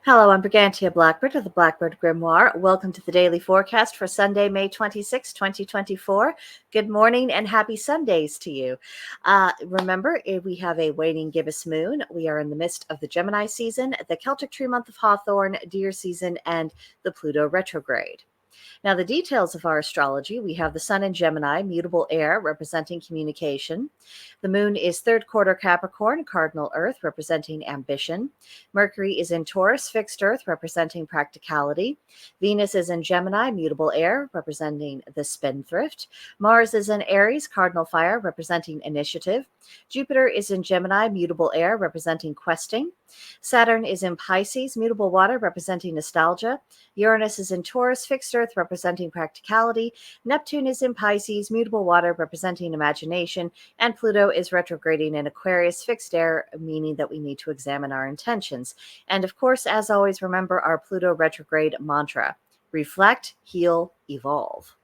Hello, I'm Brigantia Blackbird of the Blackbird Grimoire. Welcome to the daily forecast for Sunday, May 26, 2024. Good morning and happy Sundays to you. Remember, we have a waning gibbous moon. We are in the midst of the Gemini season, the Celtic tree month of Hawthorn, deer season, and the Pluto retrograde. Now, the details of our astrology, we have the sun in Gemini, mutable air, representing communication. The moon is third quarter Capricorn, cardinal earth, representing ambition. Mercury is in Taurus, fixed earth, representing practicality. Venus is in Gemini, mutable air, representing the spendthrift. Mars is in Aries, cardinal fire, representing initiative. Jupiter is in Gemini, mutable air, representing questing. Saturn is in Pisces, mutable water, representing nostalgia. Uranus is in Taurus, fixed earth, representing practicality. Neptune is in Pisces, mutable water, representing imagination. And Pluto is retrograding in Aquarius, fixed air, meaning that we need to examine our intentions. And of course, as always, remember our Pluto retrograde mantra: reflect, heal, evolve.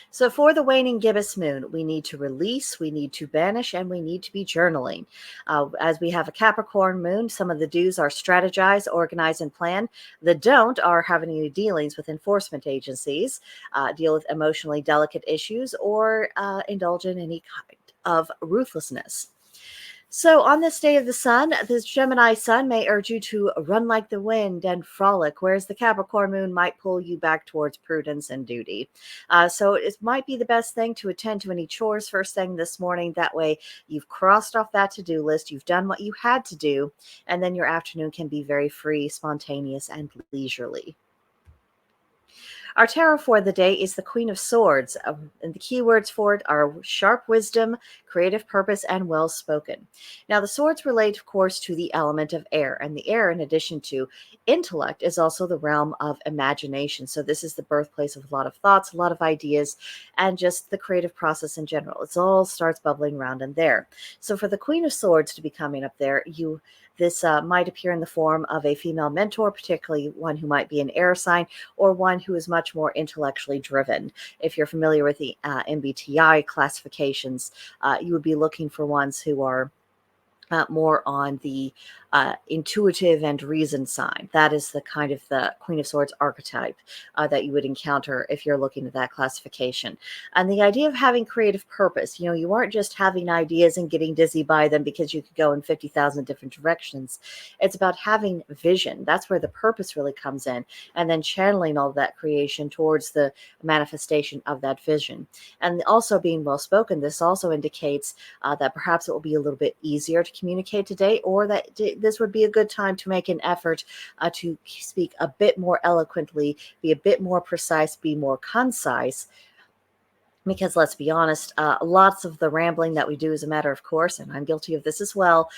So for the waning gibbous moon, we need to release, we need to banish, and we need to be journaling. As we have a Capricorn moon, some of the do's are strategize, organize, and plan. The don't are having any dealings with enforcement agencies, deal with emotionally delicate issues, or indulge in any kind of ruthlessness. So on this day of the sun, this Gemini sun may urge you to run like the wind and frolic, whereas the Capricorn moon might pull you back towards prudence and duty. So it might be the best thing to attend to any chores first thing this morning. That way you've crossed off that to-do list, you've done what you had to do, and then your afternoon can be very free, spontaneous, and leisurely. Our tarot for the day is the Queen of Swords, and the keywords for it are sharp wisdom, creative purpose, and well-spoken. Now, the swords relate, of course, to the element of air, and the air, in addition to intellect, is also the realm of imagination. So this is the birthplace of a lot of thoughts, a lot of ideas, and just the creative process in general. It all starts bubbling around in there. So for the Queen of Swords to be coming up there, this might appear in the form of a female mentor, particularly one who might be an air sign or one who is much more intellectually driven. If you're familiar with the MBTI classifications, you would be looking for ones who are more on the intuitive and reason side. That is the kind of the Queen of Swords archetype that you would encounter if you're looking at that classification. And the idea of having creative purpose, you aren't just having ideas and getting dizzy by them because you could go in 50,000 different directions. It's about having vision. That's where the purpose really comes in, and then channeling all that creation towards the manifestation of that vision. And also being well spoken, this also indicates that perhaps it will be a little bit easier to communicate today, or that this would be a good time to make an effort to speak a bit more eloquently, be a bit more precise, be more concise. Because let's be honest, lots of the rambling that we do as a matter of course, and I'm guilty of this as well,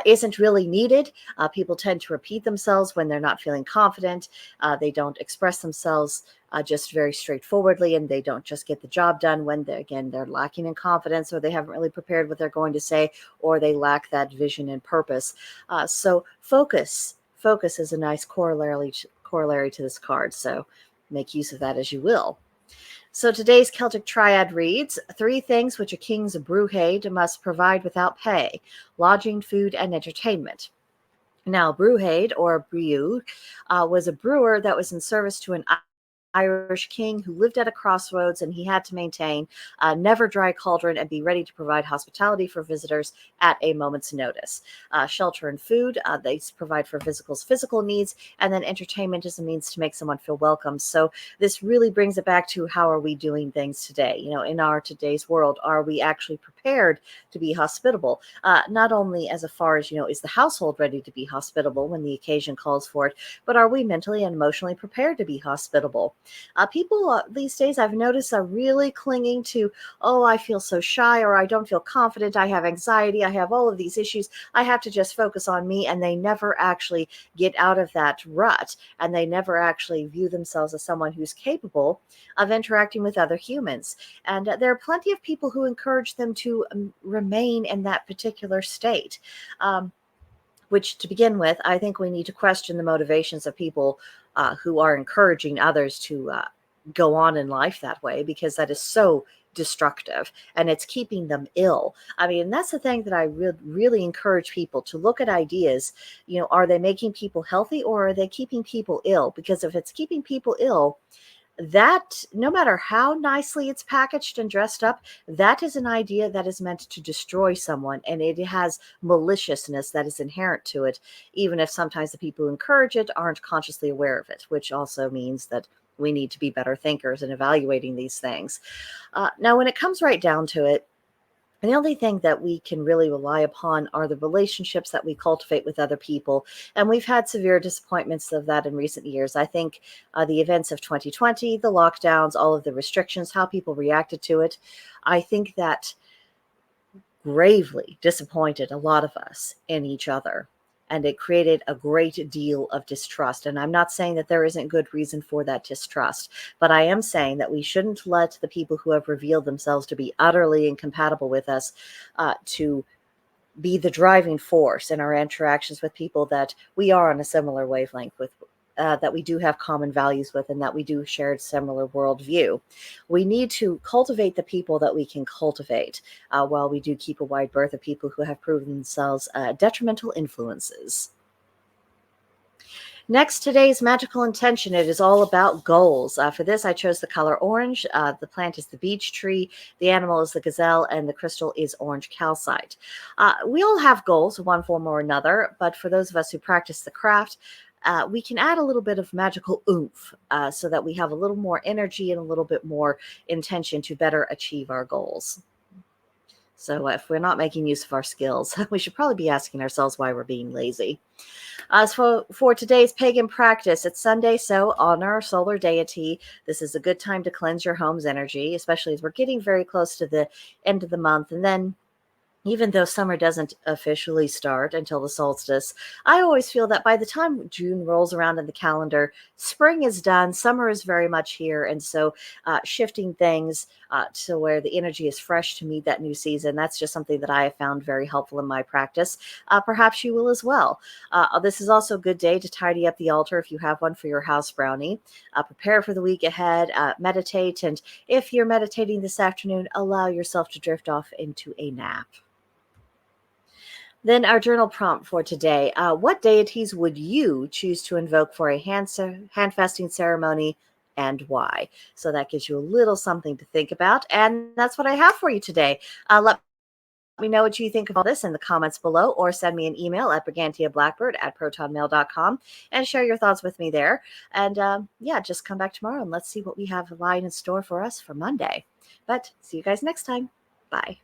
isn't really needed. People tend to repeat themselves when they're not feeling confident. They don't express themselves just very straightforwardly, and they don't just get the job done when they're lacking in confidence, or they haven't really prepared what they're going to say, or they lack that vision and purpose. So focus is a nice corollary to this card. So make use of that as you will. So today's Celtic Triad reads, 3 things which a king's brewhead must provide without pay: lodging, food, and entertainment. Now, brewhead, or brew, was a brewer that was in service to an Irish king who lived at a crossroads, and he had to maintain a never dry cauldron and be ready to provide hospitality for visitors at a moment's notice. Shelter and food, they provide for physical needs, and then entertainment is a means to make someone feel welcome. So this really brings it back to how are we doing things today? In our today's world, are we actually prepared prepared to be hospitable? Not only as far as, is the household ready to be hospitable when the occasion calls for it, but are we mentally and emotionally prepared to be hospitable? People these days, I've noticed, are really clinging to, oh, I feel so shy, or I don't feel confident, I have anxiety, I have all of these issues, I have to just focus on me. And they never actually get out of that rut, and they never actually view themselves as someone who's capable of interacting with other humans. And there are plenty of people who encourage them to remain in that particular state. Which, to begin with, I think we need to question the motivations of people who are encouraging others to go on in life that way, because that is so destructive, and it's keeping them ill. I mean, that's the thing that I really encourage people to look at ideas. Are they making people healthy, or are they keeping people ill? Because if it's keeping people ill, that, no matter how nicely it's packaged and dressed up, that is an idea that is meant to destroy someone, and it has maliciousness that is inherent to it, even if sometimes the people who encourage it aren't consciously aware of it, which also means that we need to be better thinkers in evaluating these things. Now, when it comes right down to it, and the only thing that we can really rely upon are the relationships that we cultivate with other people. And we've had severe disappointments of that in recent years. I think the events of 2020, the lockdowns, all of the restrictions, how people reacted to it, I think that gravely disappointed a lot of us in each other. And it created a great deal of distrust. And I'm not saying that there isn't good reason for that distrust, but I am saying that we shouldn't let the people who have revealed themselves to be utterly incompatible with us to be the driving force in our interactions with people that we are on a similar wavelength with, that we do have common values with, and that we do share a similar worldview. We need to cultivate the people that we can cultivate, while we do keep a wide berth of people who have proven themselves detrimental influences. Next, today's magical intention. It is all about goals. For this, I chose the color orange. The plant is the beech tree. The animal is the gazelle, and the crystal is orange calcite. We all have goals, one form or another, but for those of us who practice the craft, we can add a little bit of magical oomph, so that we have a little more energy and a little bit more intention to better achieve our goals. So if we're not making use of our skills, we should probably be asking ourselves why we're being lazy. As for today's pagan practice, it's Sunday, so honor our solar deity. This is a good time to cleanse your home's energy, especially as we're getting very close to the end of the month. And then, even though summer doesn't officially start until the solstice, I always feel that by the time June rolls around in the calendar, spring is done, summer is very much here. And so shifting things to where the energy is fresh to meet that new season, that's just something that I have found very helpful in my practice. Perhaps you will as well. This is also a good day to tidy up the altar if you have one for your house brownie. Prepare for the week ahead, meditate, and if you're meditating this afternoon, allow yourself to drift off into a nap. Then our journal prompt for today. What deities would you choose to invoke for a hand fasting ceremony, and why? So that gives you a little something to think about. And that's what I have for you today. Let me know what you think of all this in the comments below, or send me an email at brigantiablackbird@protonmail.com and share your thoughts with me there. And yeah, just come back tomorrow and let's see what we have lying in store for us for Monday. But see you guys next time. Bye.